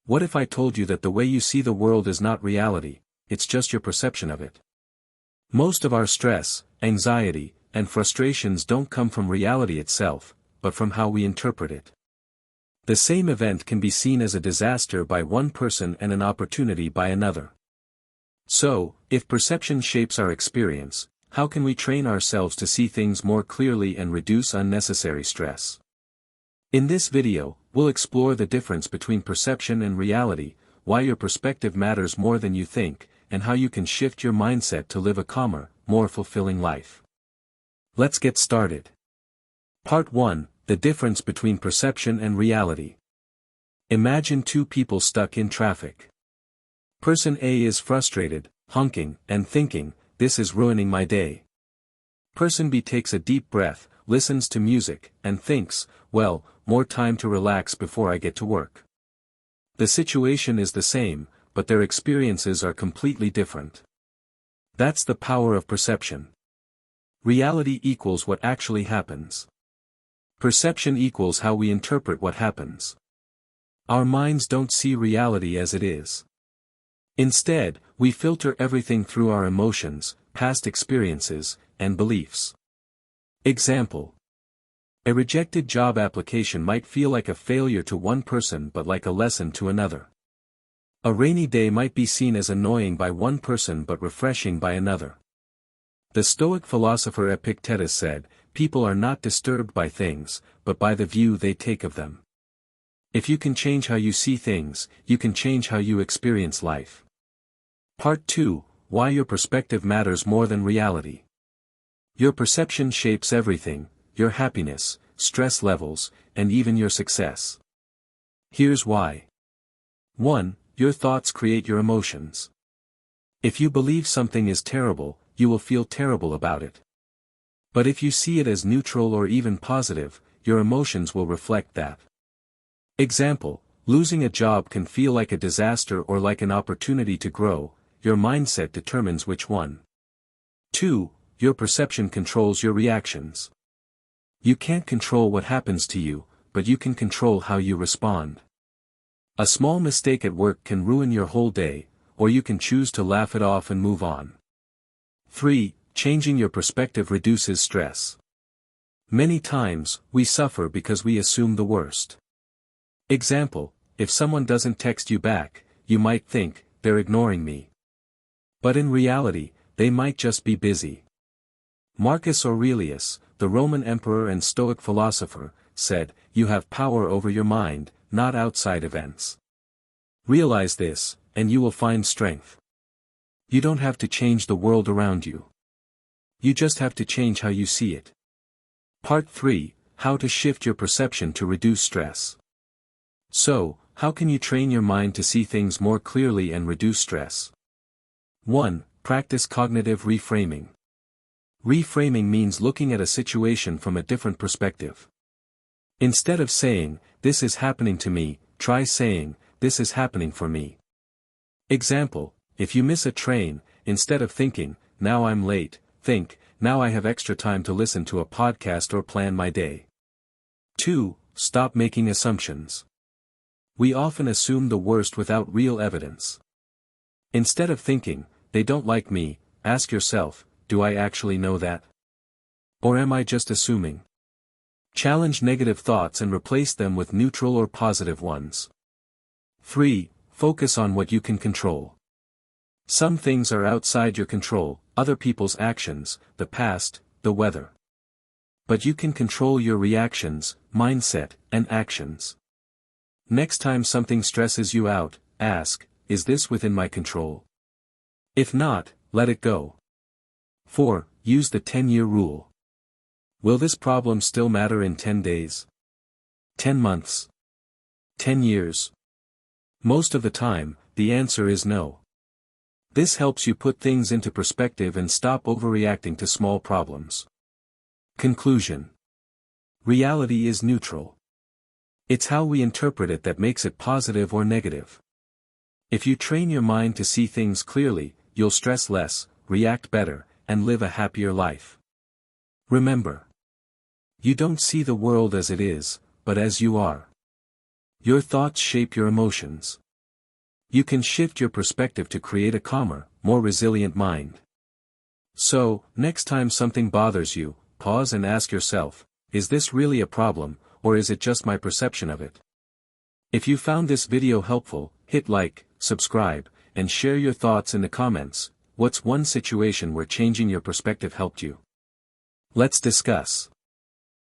What if I told you that the way you see the world is not reality, it's just your perception of it? Most of our stress, anxiety, and frustrations don't come from reality itself, but from how we interpret it. The same event can be seen as a disaster by one person and an opportunity by another. So, if perception shapes our experience, how can we train ourselves to see things more clearly and reduce unnecessary stress? In this video, we'll explore the difference between perception and reality, why your perspective matters more than you think, and how you can shift your mindset to live a calmer, more fulfilling life. Let's get started. Part 1: The difference between perception and reality. Imagine two people stuck in traffic. Person A is frustrated, honking, and thinking, "This is ruining my day." Person B takes a deep breath, listens to music, and thinks, "Well, more time to relax before I get to work." The situation is the same, but their experiences are completely different. That's the power of perception. Reality equals what actually happens. Perception equals how we interpret what happens. Our minds don't see reality as it is. Instead, we filter everything through our emotions, past experiences, and beliefs. Example: a rejected job application might feel like a failure to one person but like a lesson to another. A rainy day might be seen as annoying by one person but refreshing by another. The Stoic philosopher Epictetus said, "People are not disturbed by things, but by the view they take of them." If you can change how you see things, you can change how you experience life. Part 2: Why your perspective matters more than reality. Your perception shapes everything: your happiness, stress levels, and even your success. Here's why. 1. Your thoughts create your emotions. If you believe something is terrible, you will feel terrible about it. But if you see it as neutral or even positive, your emotions will reflect that. Example: losing a job can feel like a disaster or like an opportunity to grow. Your mindset determines which one. 2. Your perception controls your reactions. You can't control what happens to you, but you can control how you respond. A small mistake at work can ruin your whole day, or you can choose to laugh it off and move on. 3. Changing your perspective reduces stress. Many times, we suffer because we assume the worst. Example: if someone doesn't text you back, you might think, "They're ignoring me." But in reality, they might just be busy. Marcus Aurelius, the Roman emperor and Stoic philosopher, said, "You have power over your mind, not outside events." Realize this, and you will find strength. You don't have to change the world around you. You just have to change how you see it. Part 3: How to shift your perception to reduce stress. So, how can you train your mind to see things more clearly and reduce stress? 1. Practice cognitive reframing. Reframing means looking at a situation from a different perspective. Instead of saying, "This is happening to me," try saying, "This is happening for me." Example: if you miss a train, instead of thinking, "Now I'm late," think, "Now I have extra time to listen to a podcast or plan my day." 2. Stop making assumptions. We often assume the worst without real evidence. Instead of thinking, "They don't like me," ask yourself, "Do I actually know that? Or am I just assuming?" Challenge negative thoughts and replace them with neutral or positive ones. 3. Focus on what you can control. Some things are outside your control: other people's actions, the past, the weather. But you can control your reactions, mindset, and actions. Next time something stresses you out, ask, "Is this within my control?" If not, let it go. 4. Use the 10-year rule. Will this problem still matter in 10 days? 10 months? 10 years? Most of the time, the answer is no. This helps you put things into perspective and stop overreacting to small problems. Conclusion: reality is neutral. It's how we interpret it that makes it positive or negative. If you train your mind to see things clearly, you'll stress less, react better, and live a happier life. Remember, you don't see the world as it is, but as you are. Your thoughts shape your emotions. You can shift your perspective to create a calmer, more resilient mind. So, next time something bothers you, pause and ask yourself, is this really a problem, or is it just my perception of it? If you found this video helpful, hit like, subscribe, and share your thoughts in the comments. What's one situation where changing your perspective helped you? Let's discuss.